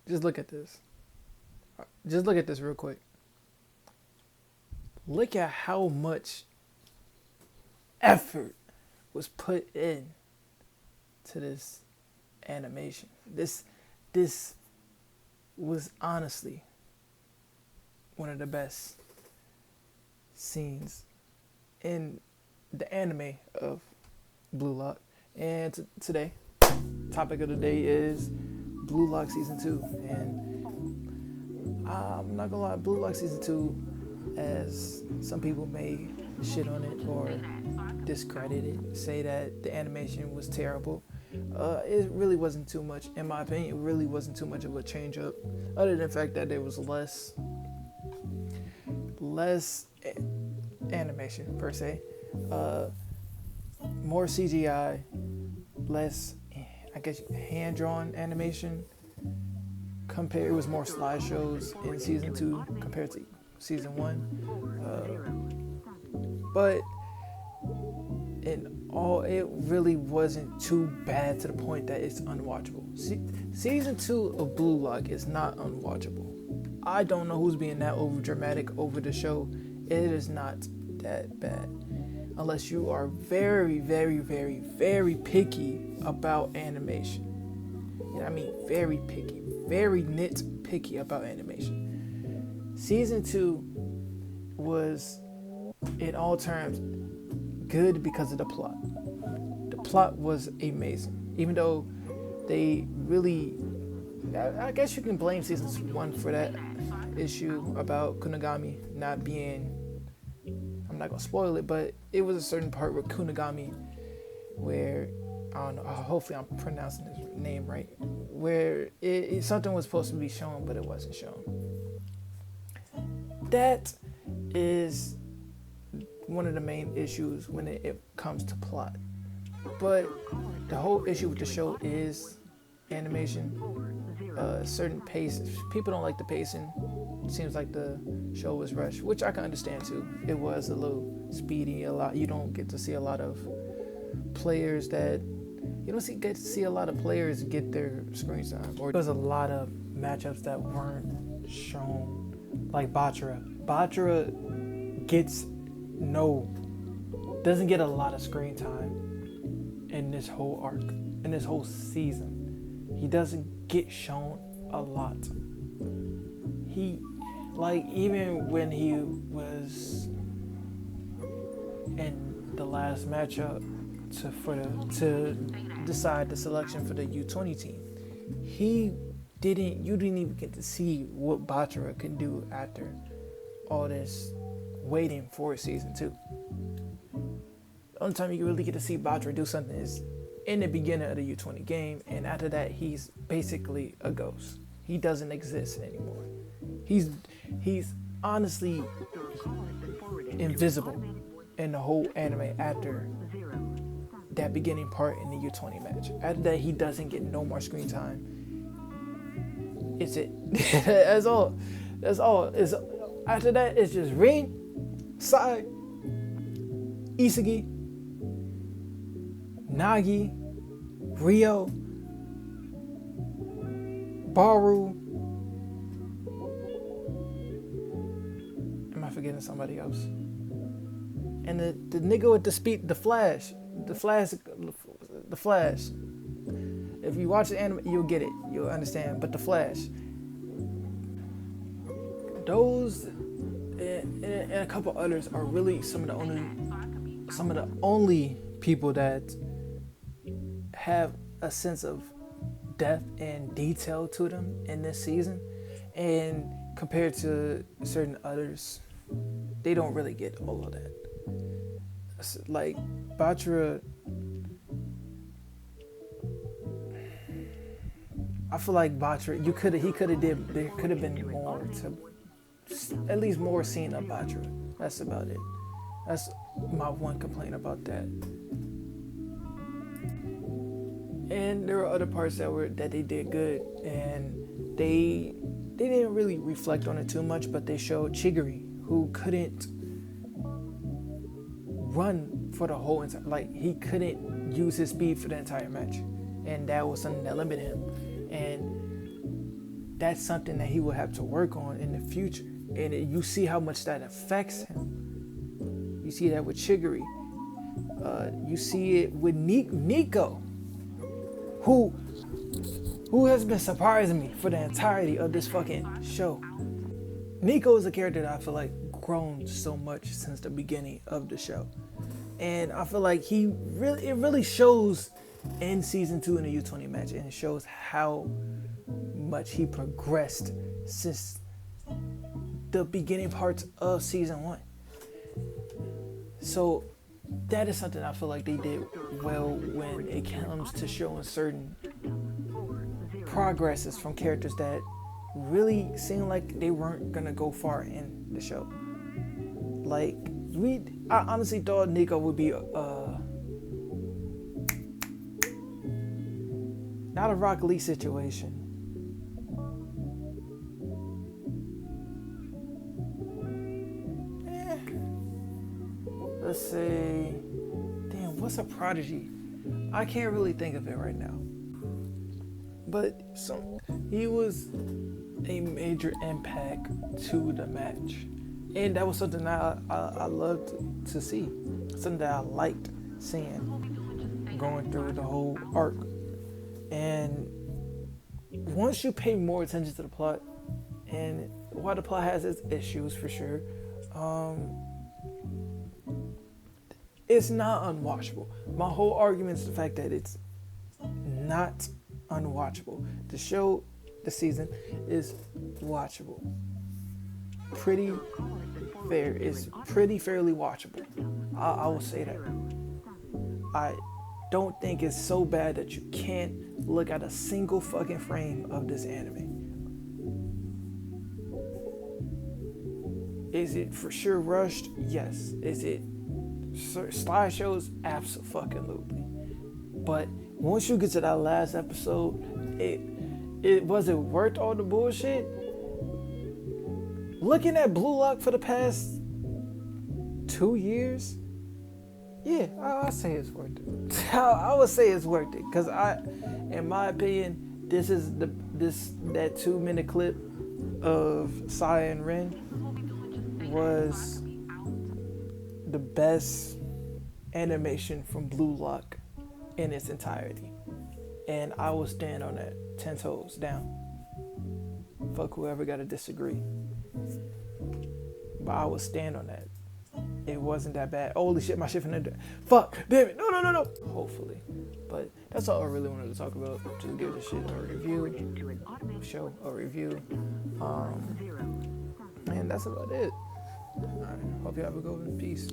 Just look at this. Just look at this real quick. Look at how much effort was put in to this animation. This was honestly one of the best scenes in the anime of BlueLock. And today, topic of the day is BlueLock season 2. And I'm not gonna lie, BlueLock season 2, as some people may shit on it or discredit it, say that the animation was terrible. It really wasn't too much, in my opinion. It really wasn't too much of a change up, other than the fact that there was less animation per se, more CGI, less, I guess, hand drawn animation. It was more slideshows in season 2 compared to season 1, but in all, it really wasn't too bad to the point that it's unwatchable. Season 2 of BlueLock is not unwatchable. I don't know who's being that over dramatic over the show. It is not that bad, unless you are very, very, very, very picky about animation. You know what I mean? Very picky, very nitpicky about animation. Season 2 was, in all terms, good because of the plot. The plot was amazing. Even though they really, I guess you can blame season 1 for that issue about Kunigami not being, I'm not gonna spoil it, but it was a certain part with Kunigami where, I don't know, hopefully I'm pronouncing his name right, where something was supposed to be shown but it wasn't shown. That is one of the main issues when it comes to plot. But the whole issue with the show is animation, certain pace. People don't like the pacing. It seems like the show was rushed, which I can understand too. It was a little speedy. You don't get to see a lot of players get to see a lot of players get their screen time. Or there's a lot of matchups that weren't shown, like Bachara. Bachara doesn't get a lot of screen time in this whole arc, in this whole season. He doesn't get shown a lot. Even when he was in the last matchup to decide the selection for the U20 team, you didn't even get to see what Bachara can do after all this waiting for season 2. The only time you really get to see Bachara do something is in the beginning of the U20 game, and after that he's basically a ghost. He doesn't exist anymore. He's honestly invisible in the whole anime after that beginning part in the U20 match. After that, he doesn't get no more screen time. It's it. That's all. After that, it's just Rin, Sai, Isagi, Nagi, Rio, Baru. Am I forgetting somebody else? And the nigga with the speed, the Flash. If you watch the anime, you'll get it. You'll understand. But the Flash. Those and a couple others are really some of the only people that have a sense of depth and detail to them in this season. And compared to certain others, they don't really get all of that. Like Bachara, I feel like Bachara, there could have been more to, at least more seen of Bachara. That's about it. That's my one complaint about that. And there were other parts that they did good, and they didn't really reflect on it too much, but they showed Chigiri, who couldn't run for the whole entire, he couldn't use his speed for the entire match, and that was something that limited him. And that's something that he will have to work on in the future. And you see how much that affects him. You see that with Chiguri. You see it with Nico, who has been surprising me for the entirety of this fucking show. Nico is a character that I feel like grown so much since the beginning of the show. And I feel like it really shows in season 2 in the U20 match, and it shows how much he progressed since the beginning parts of season 1. So that is something I feel like they did well when it comes to showing certain progresses from characters that really seemed like they weren't gonna go far in the show. Like, I honestly thought Nico would be not a Rock Lee situation. Let's say, damn, what's a Prodigy? I can't really think of it right now. But he was a major impact to the match. And that was something that I loved to see. Something that I liked seeing going through the whole arc. And once you pay more attention to the plot, and while the plot has its issues for sure, it's not unwatchable. My whole argument is the fact that it's not unwatchable. The show, the season, is watchable. Pretty fair. It's pretty fairly watchable. I will say that. I don't think it's so bad that you can't look at a single fucking frame of this anime. Is it for sure rushed? Yes. Is it slideshows? Absolutely. But once you get to that last episode, was it worth all the bullshit? Looking at BlueLock for the past 2 years, yeah, I'll say it's worth it. I would say it's worth it, because in my opinion, this is that 2-minute clip of Sai and Rin was the best animation from BlueLock in its entirety, and I will stand on that 10 toes down. Fuck whoever got to disagree, but I will stand on that. It wasn't that bad. Holy shit, my shit finna die. Fuck, damn it, no. Hopefully, but that's all I really wanted to talk about. Just give this shit a review, show a review, and that's about it. All right, hope you have a good one. Peace.